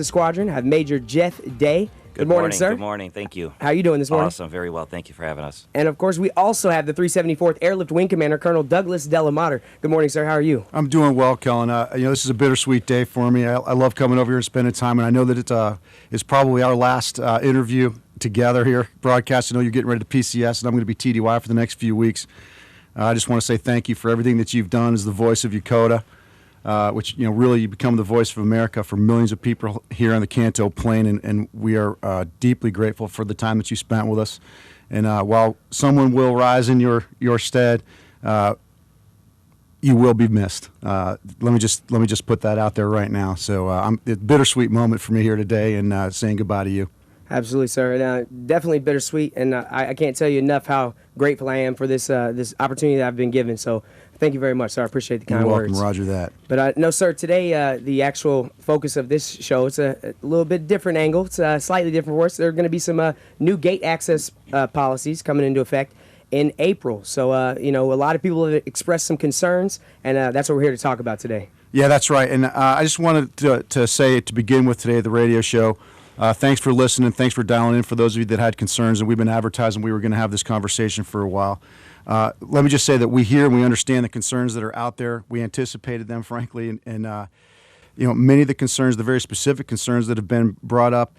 Squadron. I have Major Jeff Day. Good morning, sir. Good morning. Thank you. How are you doing this morning? Awesome. Very well. Thank you for having us. And, of course, we also have the 374th Airlift Wing Commander, Col Douglas DeLaMater. Good morning, sir. How are you? I'm doing well, Kellen. This is a bittersweet day for me. I love coming over here and spending time, and I know that it's probably our last interview together here, broadcast. I know you're getting ready to PCS, and I'm going to be TDY for the next few weeks. I just want to say thank you for everything that you've done as the voice of Yokota. Which, really you become the voice of America for millions of people here on the Kanto Plain, and we are deeply grateful for the time that you spent with us. And while someone will rise in your stead, you will be missed. Let me just put that out there right now. So it's a bittersweet moment for me here today, and saying goodbye to you. Absolutely, sir. And, definitely bittersweet, and I can't tell you enough how grateful I am for this opportunity that I've been given. So thank you very much, sir. I appreciate the kind words. You're welcome, Roger that. But no, sir, today the actual focus of this show, it's a little bit different angle. It's slightly different for us. There are going to be some new gate access policies coming into effect in April. So, a lot of people have expressed some concerns, and that's what we're here to talk about today. Yeah, that's right. And I just wanted to say to begin with today, the radio show, thanks for listening. Thanks for dialing in for those of you that had concerns, and we've been advertising we were going to have this conversation for a while. Let me just say that we hear and we understand the concerns that are out there. We anticipated them, frankly, and many of the concerns, the very specific concerns that have been brought up,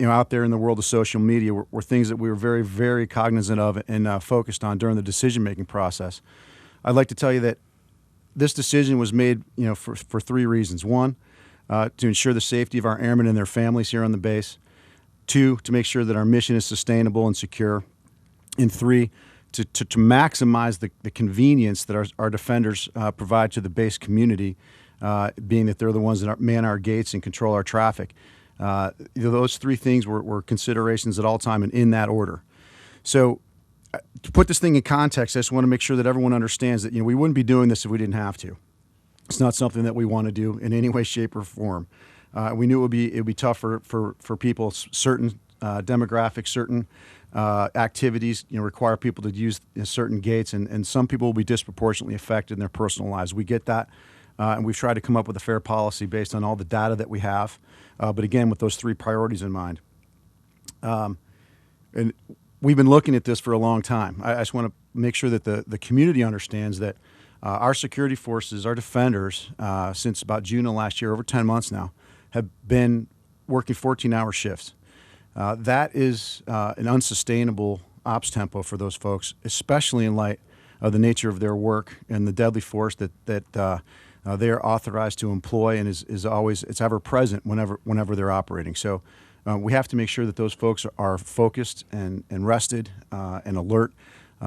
out there in the world of social media were things that we were very, very cognizant of and focused on during the decision-making process. I'd like to tell you that this decision was made, for three reasons. One, to ensure the safety of our airmen and their families here on the base. Two, to make sure that our mission is sustainable and secure. And three, to maximize the convenience that our defenders provide to the base community, being that they're the ones that man our gates and control our traffic. Those three things were considerations at all time and in that order. So to put this thing in context, I just want to make sure that everyone understands that we wouldn't be doing this if we didn't have to. It's not something that we want to do in any way, shape, or form. We knew it would be tough for people, certain demographics, certain activities require people to use certain gates, and some people will be disproportionately affected in their personal lives. We get that, and we've tried to come up with a fair policy based on all the data that we have, but again, with those three priorities in mind. And we've been looking at this for a long time. I just want to make sure that the community understands that our security forces, our defenders, since about June of last year, over 10 months now, have been working 14-hour shifts. That is an unsustainable ops tempo for those folks, especially in light of the nature of their work and the deadly force that they are authorized to employ and is always, it's ever present whenever they're operating. So we have to make sure that those folks are focused and rested and alert,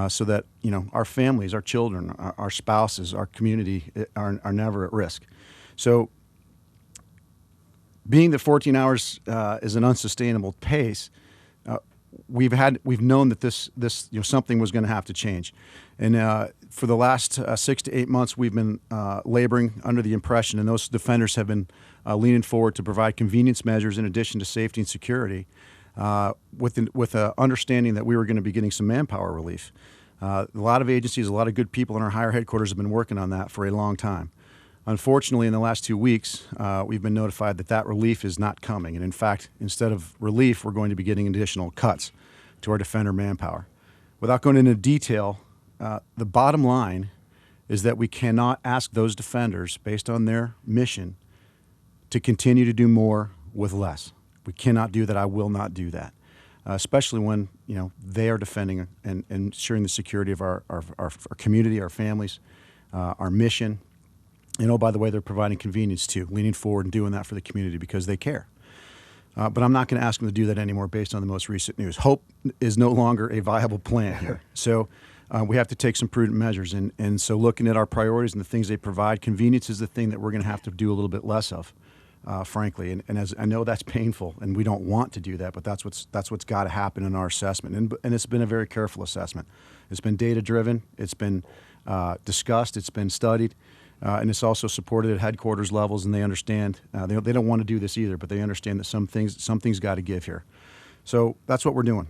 so that our families, our children, our spouses, our community are never at risk. So being that 14 hours is an unsustainable pace, we've known that this something was going to have to change, and for the last 6 to 8 months we've been laboring under the impression, and those defenders have been leaning forward to provide convenience measures in addition to safety and security, with an understanding that we were going to be getting some manpower relief. A lot of agencies, a lot of good people in our higher headquarters have been working on that for a long time. Unfortunately, in the last 2 weeks, we've been notified that relief is not coming. And in fact, instead of relief, we're going to be getting additional cuts to our defender manpower. Without going into detail, the bottom line is that we cannot ask those defenders, based on their mission, to continue to do more with less. We cannot do that. I will not do that, especially when they are defending and ensuring the security of our community, our families, our mission. And oh, by the way, they're providing convenience too, leaning forward and doing that for the community because they care. But I'm not going to ask them to do that anymore based on the most recent news. Hope is no longer a viable plan here. So we have to take some prudent measures. And so looking at our priorities and the things they provide, convenience is the thing that we're going to have to do a little bit less of, frankly. And as I know that's painful, and we don't want to do that, but that's what's got to happen in our assessment. And it's been a very careful assessment. It's been data-driven. It's been discussed. It's been studied. And it's also supported at headquarters levels, and they understand. They don't want to do this either, but they understand that some things got to give here. So that's what we're doing.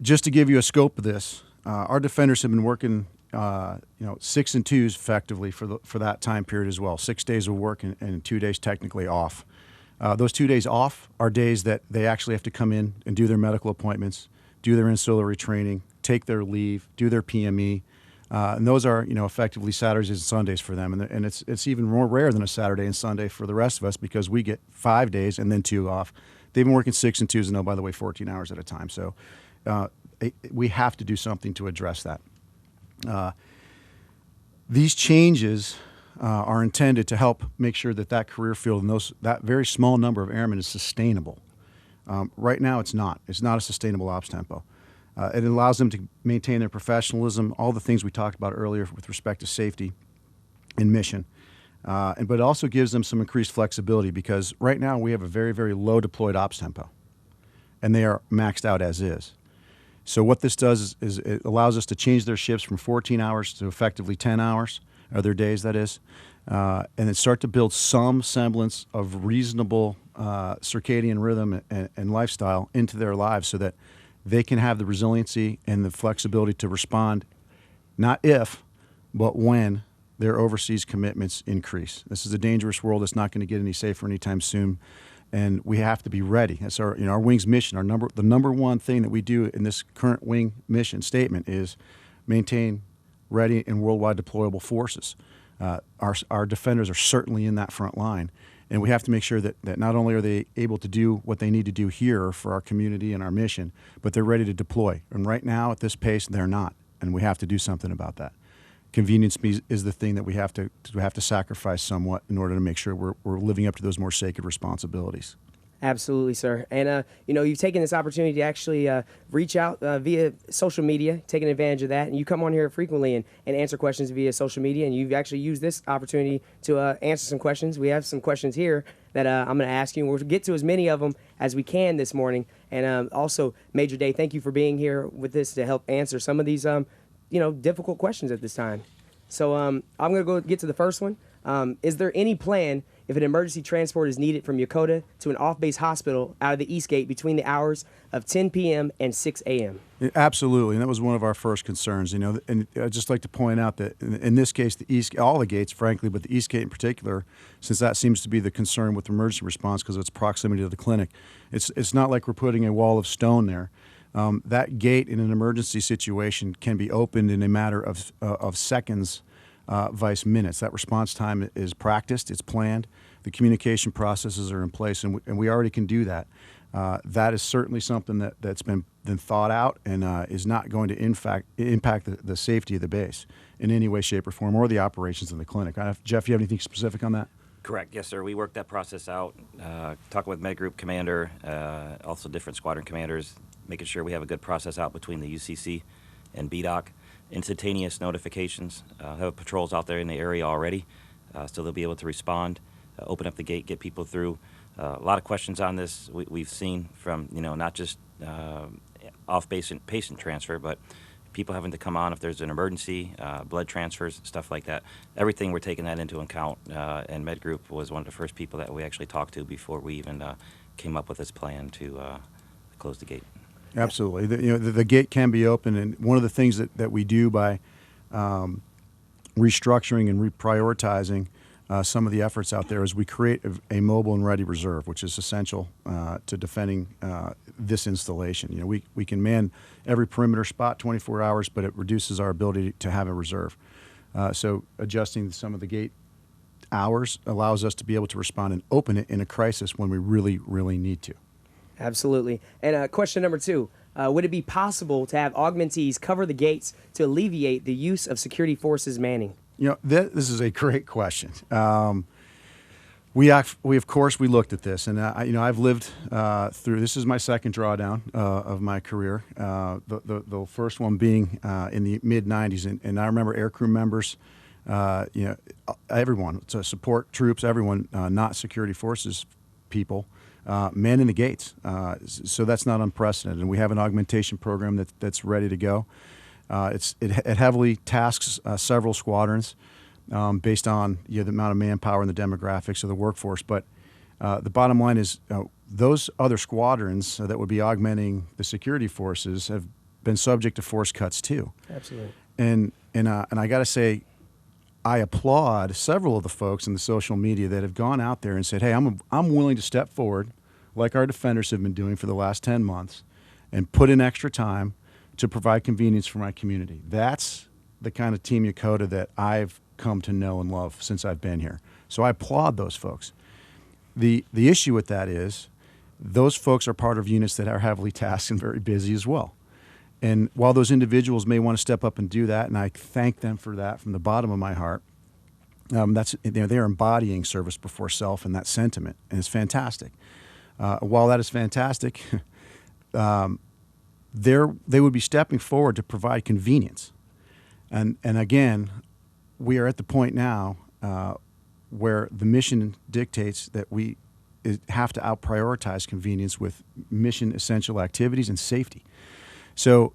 Just to give you a scope of this, our defenders have been working 6 and 2s effectively for that time period as well. 6 days of work and 2 days technically off. Those 2 days off are days that they actually have to come in and do their medical appointments, do their ancillary training, take their leave, do their PME. And those are, effectively Saturdays and Sundays for them. And it's even more rare than a Saturday and Sunday for the rest of us because we get 5 days and then 2 off. They've been working 6 and 2s and, by the way, 14 hours at a time. So we have to do something to address that. These changes are intended to help make sure that career field and that very small number of airmen is sustainable. Right now, it's not. It's not a sustainable ops tempo. It allows them to maintain their professionalism, all the things we talked about earlier with respect to safety and mission. But it also gives them some increased flexibility because right now we have a very, very low deployed ops tempo, and they are maxed out as is. So what this does is it allows us to change their shifts from 14 hours to effectively 10 hours, or their days, that is, and then start to build some semblance of reasonable circadian rhythm and lifestyle into their lives so that they can have the resiliency and the flexibility to respond, not if, but when their overseas commitments increase. This is a dangerous world. It's not going to get any safer anytime soon, and we have to be ready. That's our wing's mission. The number one thing that we do in this current wing mission statement is maintain ready and worldwide deployable forces. Our defenders are certainly in that front line. And we have to make sure that not only are they able to do what they need to do here for our community and our mission, but they're ready to deploy. And right now, at this pace, they're not. And we have to do something about that. Convenience is the thing that we have to sacrifice somewhat in order to make sure we're living up to those more sacred responsibilities. Absolutely, sir. And, you've taken this opportunity to actually reach out via social media, taking advantage of that. And you come on here frequently and answer questions via social media. And you've actually used this opportunity to answer some questions. We have some questions here that I'm going to ask you. And we'll get to as many of them as we can this morning. And also, Major Day, thank you for being here with us to help answer some of these, difficult questions at this time. So I'm going to go get to the first one. Is there any plan if an emergency transport is needed from Yokota to an off-base hospital out of the East Gate between the hours of 10 p.m. and 6 a.m.? Absolutely, and that was one of our first concerns. And I'd just like to point out that in this case, all the gates, frankly, but the East Gate in particular, since that seems to be the concern with emergency response because of its proximity to the clinic, it's not like we're putting a wall of stone there. That gate in an emergency situation can be opened in a matter of seconds. Vice minutes. That response time is practiced, it's planned, the communication processes are in place, and we already can do that. That is certainly something that's been thought out and is not going to impact the safety of the base in any way, shape, or form, or the operations of the clinic. Jeff, you have anything specific on that? Correct. Yes, sir. We worked that process out, talking with Med Group Commander, also different squadron commanders, making sure we have a good process out between the UCC and BDOC. Instantaneous notifications, have patrols out there in the area already, so they'll be able to respond, open up the gate, get people through. A lot of questions on this we've seen from, not just off-base patient transfer, but people having to come on if there's an emergency, blood transfers, stuff like that. Everything, we're taking that into account, and Med Group was one of the first people that we actually talked to before we even came up with this plan to close the gate. Absolutely. The gate can be open, and one of the things that we do by restructuring and reprioritizing some of the efforts out there is we create a mobile and ready reserve, which is essential to defending this installation. We can man every perimeter spot 24 hours, but it reduces our ability to have a reserve. So adjusting some of the gate hours allows us to be able to respond and open it in a crisis when we really, really need to. Absolutely. And question number 2, would it be possible to have augmentees cover the gates to alleviate the use of security forces manning? This is a great question. We of course looked at this, and I've lived through. This is my second drawdown of my career. The first one being in the mid '90s, and I remember aircrew members, everyone, to support troops, everyone, not security forces people. Manning the gates, so that's not unprecedented. And we have an augmentation program that's ready to go. It heavily tasks several squadrons based on the amount of manpower and the demographics of the workforce. But the bottom line is those other squadrons that would be augmenting the security forces have been subject to force cuts too. Absolutely. And And I got to say, I applaud several of the folks in the social media that have gone out there and said, hey, I'm willing to step forward, like our defenders have been doing for the last 10 months, and put in extra time to provide convenience for my community. That's the kind of Team Yokota that I've come to know and love since I've been here. So I applaud those folks. The issue with that is those folks are part of units that are heavily tasked and very busy as well. And while those individuals may want to step up and do that, and I thank them for that from the bottom of my heart, they're embodying service before self and that sentiment, and it's fantastic. While that is fantastic, they would be stepping forward to provide convenience. And again, we are at the point now where the mission dictates that we have to out-prioritize convenience with mission-essential activities and safety. So,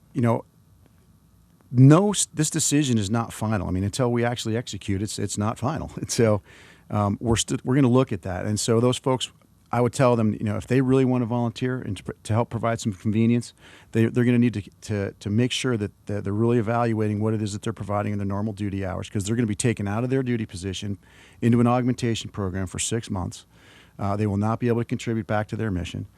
this decision is not final. I mean, until we actually execute, it's not final. And so we're going to look at that. And so those folks, I would tell them, if they really want to volunteer and to help provide some convenience, they're going to need to make sure that they're really evaluating what it is that they're providing in their normal duty hours, because they're going to be taken out of their duty position into an augmentation program for 6 months. They will not be able to contribute back to their mission.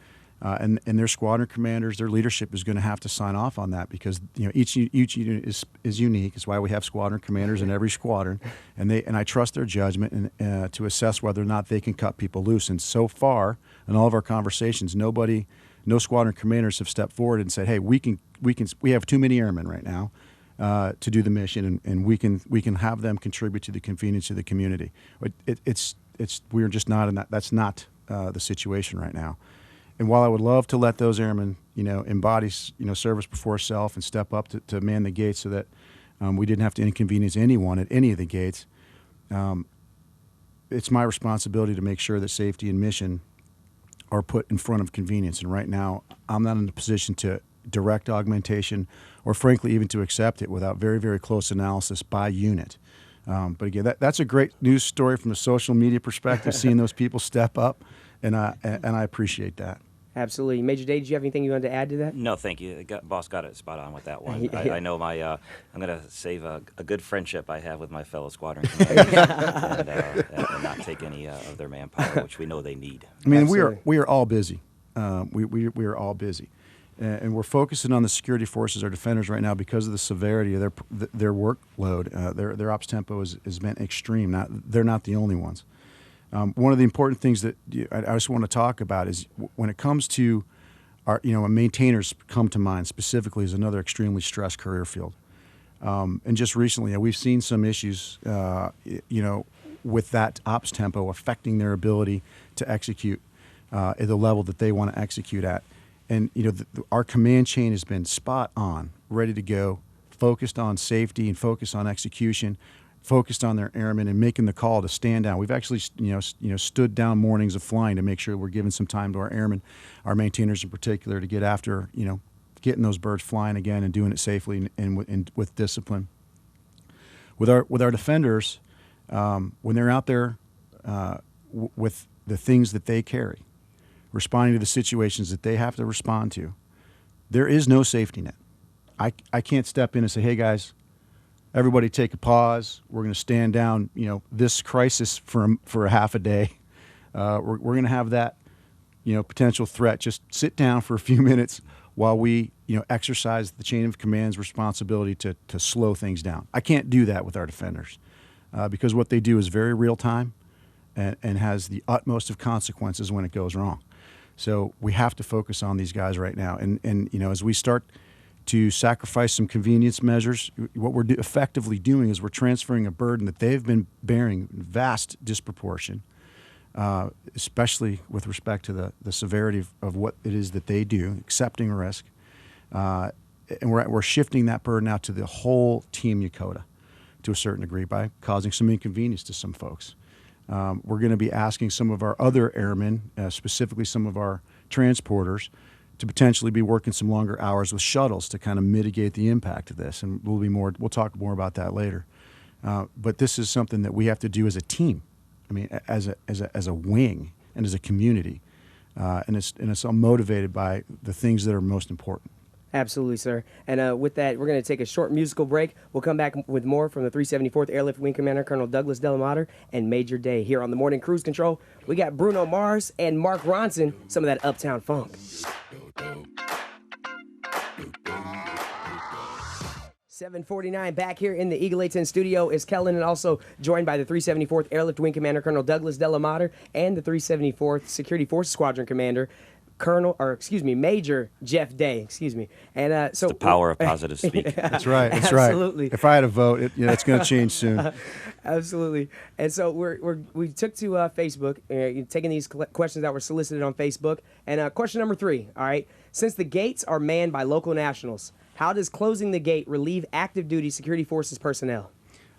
And their squadron commanders, their leadership is going to have to sign off on that, because each unit is unique. It's why we have squadron commanders in every squadron, and I trust their judgment to assess whether or not they can cut people loose. And so far, in all of our conversations, no squadron commanders have stepped forward and said, "Hey, we have too many airmen right now to do the mission, and we can have them contribute to the convenience of the community." We're just not in that. That's not the situation right now. And while I would love to let those airmen, embody, service before self and step up to man the gates so that we didn't have to inconvenience anyone at any of the gates, it's my responsibility to make sure that safety and mission are put in front of convenience. And right now, I'm not in a position to direct augmentation or, frankly, even to accept it without very, very close analysis by unit. But again, that's a great news story from a social media perspective, seeing those people step up. And I appreciate that. Absolutely. Major Day, did you have anything you wanted to add to that? No, thank you. Boss got it spot on with that one. I know I'm going to save a good friendship I have with my fellow squadron commanders and not take any of their manpower, which we know they need. I mean, Absolutely. we are all busy. We are all busy. And we're focusing on the security forces, our defenders right now, because of the severity of their workload. Their ops tempo has been extreme. They're not the only ones. One of the important things that I just want to talk about is when it comes to our, maintainers come to mind specifically as another extremely stressed career field. And just recently, we've seen some issues, with that ops tempo affecting their ability to execute at the level that they want to execute at. And, our command chain has been spot on, ready to go, focused on safety and focused on execution, focused on their airmen and making the call to stand down. We've actually, stood down mornings of flying to make sure we're giving some time to our airmen, our maintainers in particular, to get after, getting those birds flying again and doing it safely and with discipline. With our defenders, when they're out there with the things that they carry, responding to the situations that they have to respond to, there is no safety net. I can't step in and say, "Hey guys, everybody take a pause. We're going to stand down, this crisis for a half a day. We're going to have that, potential threat. Just sit down for a few minutes while we, exercise the chain of command's responsibility to slow things down." I can't do that with our defenders because what they do is very real time and has the utmost of consequences when it goes wrong. So we have to focus on these guys right now. And as we start to sacrifice some convenience measures, what we're effectively doing is we're transferring a burden that they've been bearing in vast disproportion, especially with respect to the severity of what it is that they do, accepting risk. And we're shifting that burden out to the whole Team Yokota to a certain degree by causing some inconvenience to some folks. We're going to be asking some of our other airmen, specifically some of our transporters, to potentially be working some longer hours with shuttles to kind of mitigate the impact of this. And we'll talk more about that later. But this is something that we have to do as a team. I mean, as a wing and as a community. And it's all motivated by the things that are most important. Absolutely, sir. And with that, we're going to take a short musical break. We'll come back with more from the 374th Airlift Wing Commander, Col Douglas DeLaMater, and Major Day. Here on the Morning Cruise Control, we got Bruno Mars and Mark Ronson, some of that Uptown Funk. 7:49 back here in the Eagle A-10 studio is Kellen, and also joined by the 374th Airlift Wing Commander, Col Douglas DeLaMater, and the 374th Security Forces Squadron Commander, Major Jeff Day. Excuse me. And so the power of positive speak. That's right. That's Absolutely. right. If I had a vote, it's going to change soon. Absolutely. And so we took to Facebook, taking these questions that were solicited on Facebook. And question number 3, all right. Since the gates are manned by local nationals, how does closing the gate relieve active duty security forces personnel?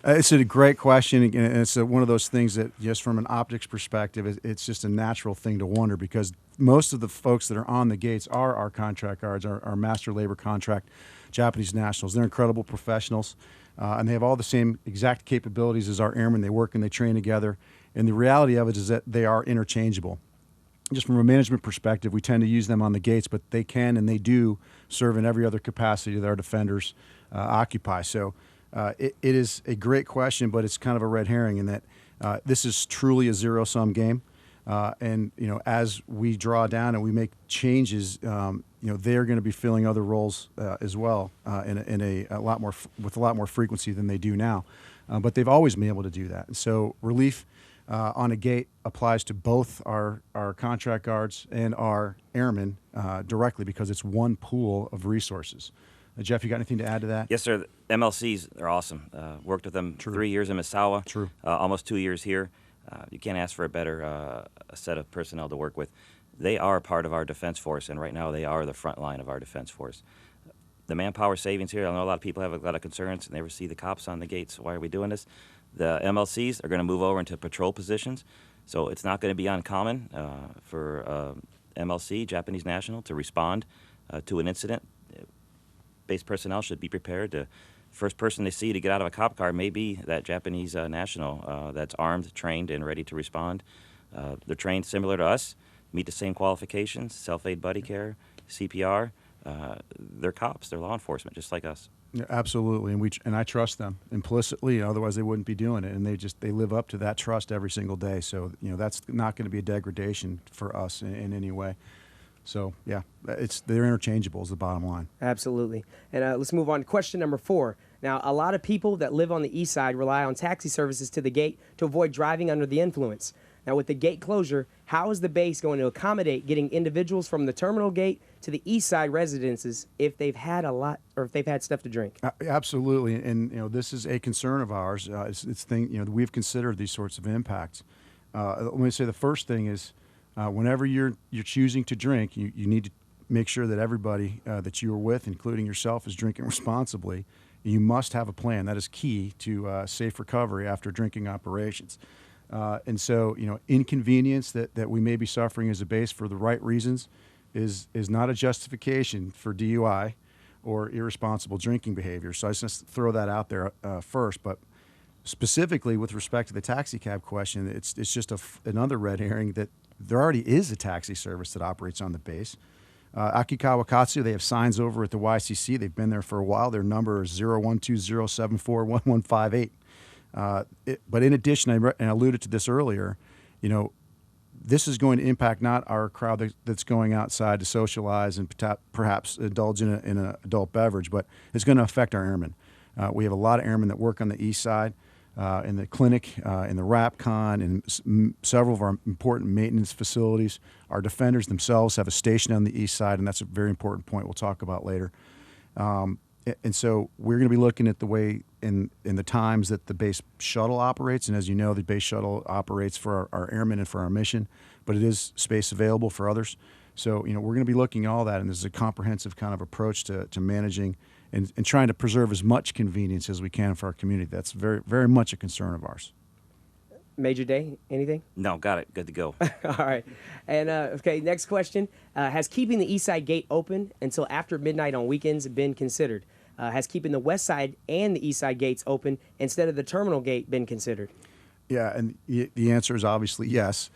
It's a great question, and it's one of those things that, just from an optics perspective, it's just a natural thing to wonder, because most of the folks that are on the gates are our contract guards, our master labor contract Japanese nationals. They're incredible professionals, and they have all the same exact capabilities as our airmen. They work and they train together, and the reality of it is that they are interchangeable. Just from a management perspective, we tend to use them on the gates, but they can and they do serve in every other capacity that our defenders occupy. So it is a great question, but it's kind of a red herring in that this is truly a zero-sum game. And as we draw down and we make changes, they're going to be filling other roles as well in a lot more with a lot more frequency than they do now. But they've always been able to do that. And so relief on a gate applies to both our contract guards and our airmen directly, because it's one pool of resources. Jeff, you got anything to add to that? Yes, sir. MLCs are awesome. Worked with them 3 years in Misawa. True. Almost 2 years here. You can't ask for a better a set of personnel to work with. They are part of our defense force, and right now they are the front line of our defense force. The manpower savings here, I know a lot of people have a lot of concerns and they never see the cops on the gates. Why are we doing this? The MLCs are going to move over into patrol positions, so it's not going to be uncommon for MLC, Japanese national, to respond to an incident. Base personnel should be prepared to. First person they see to get out of a cop car may be that Japanese national that's armed, trained, and ready to respond. They're trained similar to us, meet the same qualifications, self-aid buddy care, CPR. They're cops, they're law enforcement, just like us. Yeah, absolutely, and I trust them implicitly. Otherwise, they wouldn't be doing it, and they live up to that trust every single day. So that's not going to be a degradation for us in any way. So yeah, they're interchangeable is the bottom line. Absolutely. And let's move on to question number 4. Now, a lot of people that live on the east side rely on taxi services to the gate to avoid driving under the influence. Now, with the gate closure, how is the base going to accommodate getting individuals from the terminal gate to the east side residences if they've had if they've had stuff to drink? Absolutely, and this is a concern of ours. We've considered these sorts of impacts. Let me say the first thing is, whenever you're choosing to drink, you need to make sure that everybody that you are with, including yourself, is drinking responsibly. You must have a plan. That is key to safe recovery after drinking operations. And so, inconvenience that we may be suffering as a base for the right reasons is not a justification for DUI or irresponsible drinking behavior. So I just throw that out there first. But specifically with respect to the taxi cab question, it's just another red herring that there already is a taxi service that operates on the base. Akikawa Katsu, they have signs over at the YCC. They've been there for a while. Their number is 0120741158. But in addition, and I alluded to this earlier, this is going to impact not our crowd that's going outside to socialize and perhaps indulge in an adult beverage, but it's going to affect our airmen. We have a lot of airmen that work on the east side, in the clinic, in the RAPCON, and several of our important maintenance facilities. Our defenders themselves have a station on the east side, and that's a very important point we'll talk about later. And so we're going to be looking at the way in the times that the base shuttle operates. And as you know, the base shuttle operates for our airmen and for our mission, but it is space available for others. So, we're going to be looking at all that, and this is a comprehensive kind of approach to managing and trying to preserve as much convenience as we can for our community. That's very, very much a concern of ours. Major Day, anything? No, got it. Good to go. All right. And, okay, next question. Has keeping the east side gate open until after midnight on weekends been considered? Has keeping the west side and the east side gates open instead of the terminal gate been considered? Yeah, and the answer is obviously yes.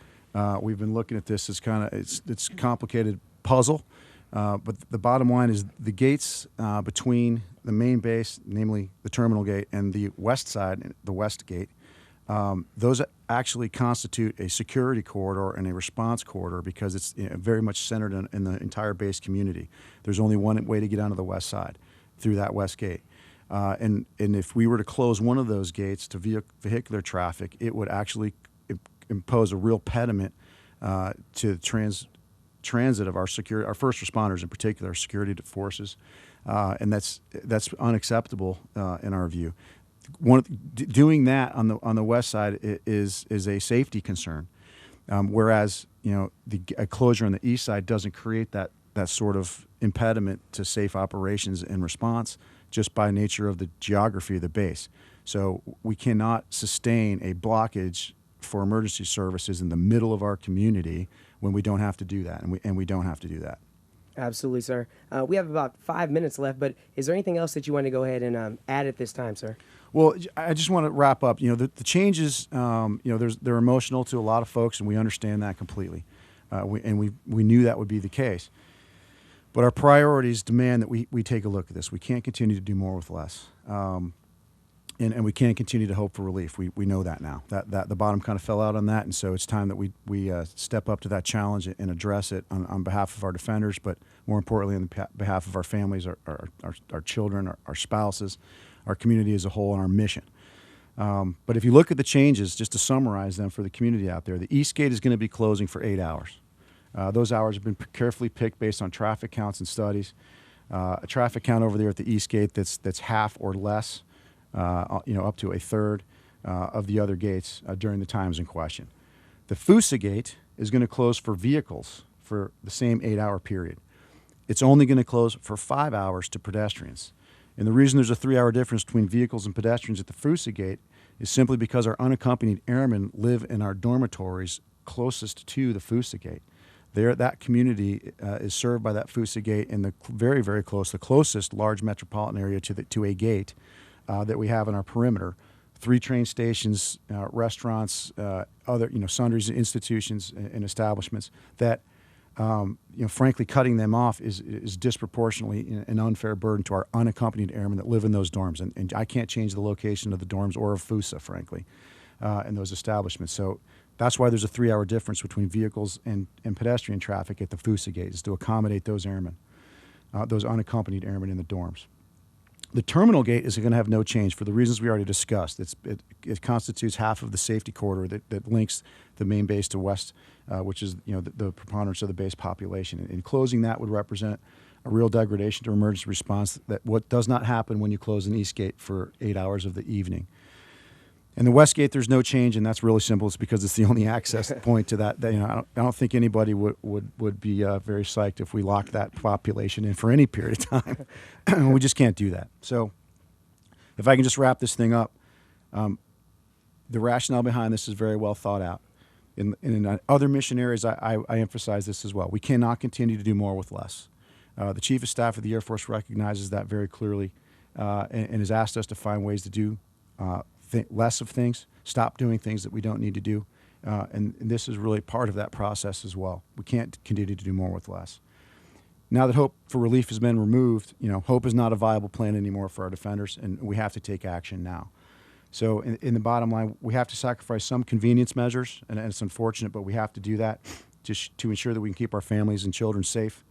We've been looking at this as it's a complicated puzzle, But the bottom line is the gates between the main base, namely the terminal gate, and the west side, the west gate, those actually constitute a security corridor and a response corridor because it's very much centered in the entire base community. There's only one way to get onto the west side, through that west gate. And if we were to close one of those gates to vehicular traffic, it would actually impose a real pediment to transit of our first responders, in particular, our security forces, and that's unacceptable in our view. Doing that on the west side is a safety concern, whereas a closure on the east side doesn't create that sort of impediment to safe operations and response just by nature of the geography of the base. So we cannot sustain a blockage for emergency services in the middle of our community when we don't have to do that, and we don't have to do that. Absolutely, sir. We have about 5 minutes left, but is there anything else that you want to go ahead and add at this time, sir? Well, I just want to wrap up. The changes, they're emotional to a lot of folks, and we understand that completely. We knew that would be the case. But our priorities demand that we take a look at this. We can't continue to do more with less. And we can't continue to hope for relief. We know that now. That the bottom kind of fell out on that, and so it's time that we step up to that challenge and address it on behalf of our defenders, but more importantly on behalf of our families, our children, our spouses, our community as a whole, and our mission. But if you look at the changes, just to summarize them for the community out there, the East Gate is going to be closing for 8 hours. Those hours have been carefully picked based on traffic counts and studies. A traffic count over there at the East Gate that's half or less, up to a third of the other gates during the times in question. The Fusa Gate is going to close for vehicles for the same 8-hour period. It's only going to close for 5 hours to pedestrians. And the reason there's a 3-hour difference between vehicles and pedestrians at the Fusa Gate is simply because our unaccompanied airmen live in our dormitories closest to the Fusa Gate. That community is served by that Fusa Gate in the very, very close, the closest large metropolitan area to a gate that we have in our perimeter. 3 train stations, restaurants, other sundries, institutions, and establishments that, frankly, cutting them off is disproportionately an unfair burden to our unaccompanied airmen that live in those dorms. And I can't change the location of the dorms or of Fusa, frankly, in those establishments. So that's why there's a 3-hour difference between vehicles and pedestrian traffic at the Fusa Gate, is to accommodate those airmen, those unaccompanied airmen in the dorms. The terminal gate is going to have no change for the reasons we already discussed. It constitutes half of the safety corridor that links the main base to west, which is the preponderance of the base population. And closing that would represent a real degradation to emergency response. That what does not happen when you close an east gate for 8 hours of the evening. And the west gate, there's no change, and that's really simple. It's because it's the only access point to that. I don't think anybody would be very psyched if we locked that population in for any period of time. We just can't do that. So if I can just wrap this thing up, the rationale behind this is very well thought out. In other mission areas, I emphasize this as well. We cannot continue to do more with less. The Chief of Staff of the Air Force recognizes that very clearly and has asked us to find ways to do less of things, stop doing things that we don't need to do, and this is really part of that process as well. We can't continue to do more with less. Now that hope for relief has been removed, hope is not a viable plan anymore for our defenders, and we have to take action now. So in the bottom line, we have to sacrifice some convenience measures, and it's unfortunate, but we have to do that to ensure that we can keep our families and children safe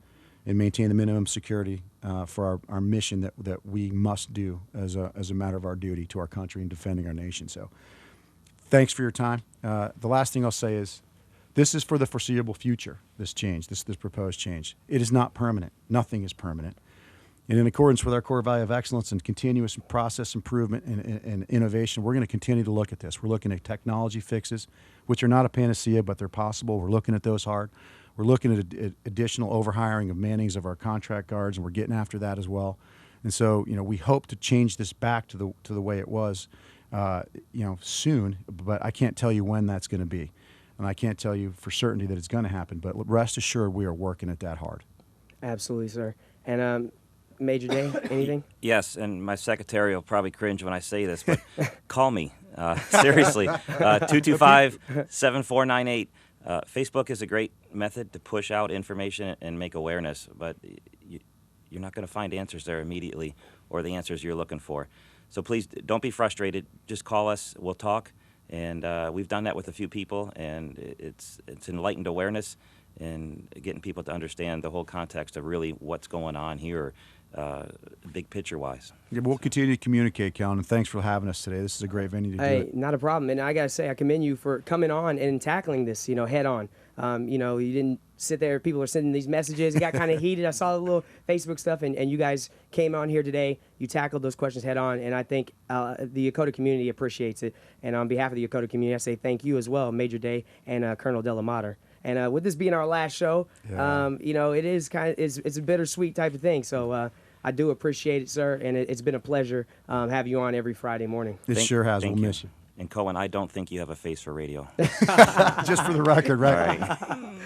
and maintain the minimum security for our mission that we must do as a matter of our duty to our country and defending our nation. So thanks for your time. The last thing I'll say is this is for the foreseeable future, this change, this proposed change. It is not permanent. Nothing is permanent. And in accordance with our core value of excellence and continuous process improvement and innovation, we're going to continue to look at this. We're looking at technology fixes, which are not a panacea, but they're possible. We're looking at those hard. We're looking at additional overhiring of mannings of our contract guards, and we're getting after that as well. And so, we hope to change this back to the way it was, soon. But I can't tell you when that's going to be, and I can't tell you for certainty that it's going to happen. But rest assured, we are working at that hard. Absolutely, sir. And Major Day, anything? Yes, and my secretary will probably cringe when I say this, but call me. Seriously, 225-7498. Facebook is a great method to push out information and make awareness, but you're not going to find answers there immediately or the answers you're looking for. So please don't be frustrated. Just call us. We'll talk. And we've done that with a few people, and it's enlightened awareness and getting people to understand the whole context of really what's going on here, big picture-wise. Yeah, we'll continue to communicate, Kellen, and thanks for having us today. This is a great venue to do it. Not a problem. And I got to say, I commend you for coming on and tackling this, head on. You didn't sit there. People are sending these messages. It got kind of heated. I saw the little Facebook stuff, and you guys came on here today. You tackled those questions head on, and I think the Yokota community appreciates it. And on behalf of the Yokota community, I say thank you as well, Major Day and Colonel DeLaMater. And with this being our last show, it is it's a bittersweet type of thing. So I do appreciate it, sir, and it's been a pleasure having you on every Friday morning. It sure has. We'll miss you. And Cohen, I don't think you have a face for radio. Just for the record, right?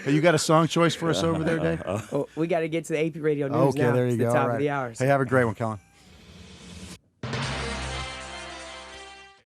Hey, you got a song choice for us over there, Dave? Well, we got to get to the AP radio news now. Okay, there you it's go. the top All right. of the hour. Hey, have a great one, Kellen.